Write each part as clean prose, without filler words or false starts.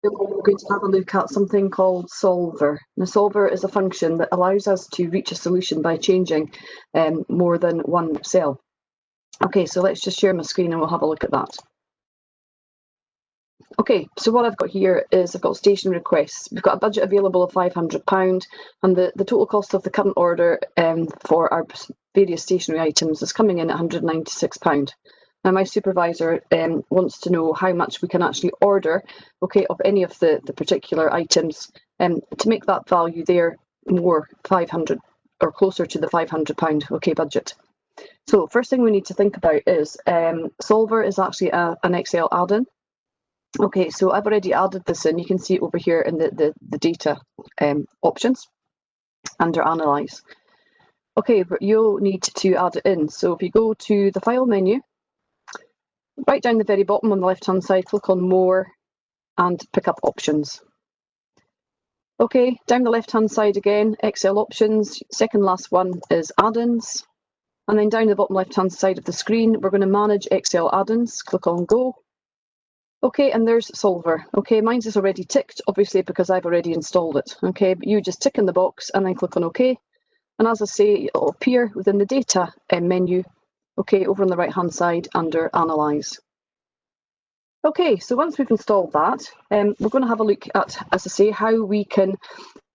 we're going to have a look at something called solver. Now, solver is a function that allows us to reach a solution by changing more than one cell. Okay, so let's just share my screen and we'll have a look at that. Okay, so what I've got here is I've got station requests. We've got a budget available of £500, and the total cost of the current order for our various stationery items is coming in at £196. Now, my supervisor wants to know how much we can actually order, okay, of any of the particular items to make that value there more 500 or closer to the £500 okay budget. So first thing we need to think about is Solver is actually an Excel add-in. Okay, so I've already added this in. You can see it over here in the data options under Analyze. Okay, but you'll need to add it in. So if you go to the File menu, right down the very bottom on the left-hand side, click on More and pick up Options. Okay, down the left-hand side again, Excel Options, second last one is Add-ins. And then down the bottom left-hand side of the screen, we're going to Manage Excel Add-ins. Click on Go. Okay, and there's Solver. Okay, mine's is already ticked, obviously, because I've already installed it. Okay, but you just tick in the box and then click on OK. And as I say, it'll appear within the Data menu, okay, over on the right-hand side under Analyze. Okay, so once we've installed that, we're going to have a look at, as I say, how we can,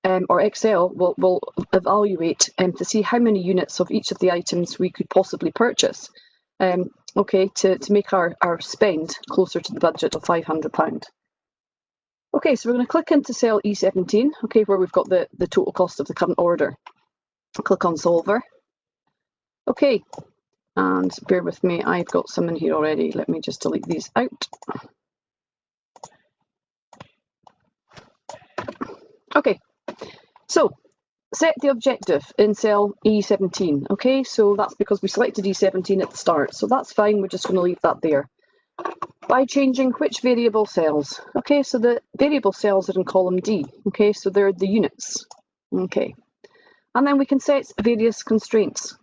or Excel will evaluate to see how many units of each of the items we could possibly purchase. Okay, to make our spend closer to the budget of £500. Okay, so we're going to click into cell E17, okay, where we've got the total cost of the current order. Click on Solver. Okay, and bear with me, I've got some in here already. Let me just delete these out. Okay, so set the objective in cell E17. Okay, so that's because we selected E17 at the start, so that's fine. We're just going to leave that there. By changing which variable cells? Okay, so the variable cells are in column D. Okay, so they're the units. Okay, and then we can set various constraints.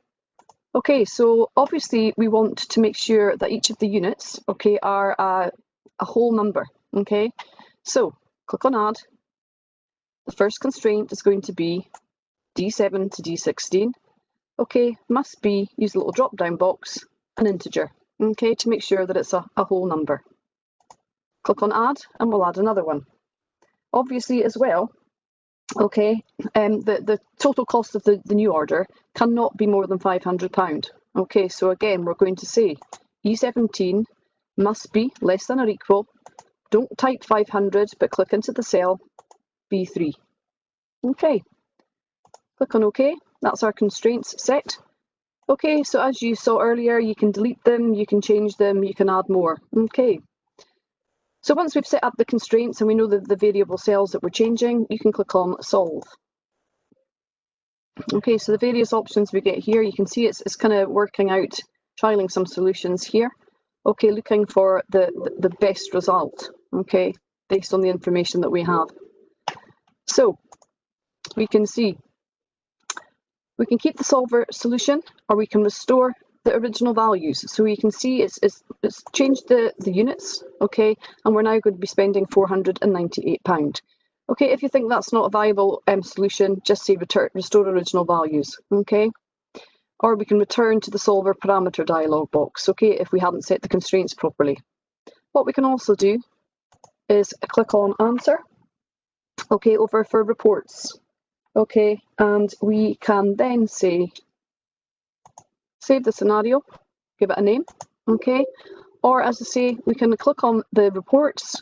Okay, so obviously we want to make sure that each of the units, okay, are a whole number. Okay, so click on Add. The first constraint is going to be D7 to D16. Okay, must be, use the little drop down box, an integer, okay, to make sure that it's a whole number. Click on Add and we'll add another one. Obviously as well, okay, the total cost of the new order cannot be more than £500. Okay, so again, we're going to say E17 must be less than or equal. Don't type 500, but click into the cell B3. Okay, click on OK. That's our constraints set. Okay, so as you saw earlier, you can delete them, you can change them, you can add more. Okay. So once we've set up the constraints and we know the variable cells that we're changing, you can click on Solve. Okay, so the various options we get here, you can see it's kind of working out, trialing some solutions here. Okay, looking for the best result, okay, based on the information that we have. So we can see we can keep the solver solution or we can restore the original values. So you can see it's changed the units, okay, and we're now going to be spending £498. Okay, if you think that's not a viable solution, just say restore original values, okay? Or we can return to the solver parameter dialog box, okay, if we haven't set the constraints properly. What we can also do is click on Answer, okay, over for reports, okay, and we can then say, save the scenario, give it a name, okay, or as I say, we can click on the reports.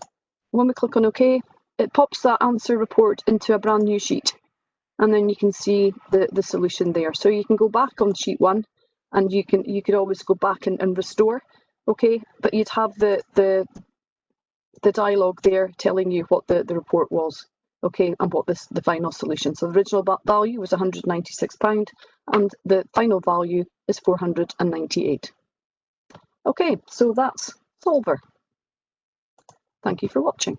When we click on OK, it pops that answer report into a brand new sheet, and then you can see the solution there. So you can go back on sheet 1, and you could always go back and restore, okay, but you'd have the dialogue there telling you what the report was, okay, and what the final solution. So the original value was £196, and the final value is 498. Okay, so that's Solver. Thank you for watching.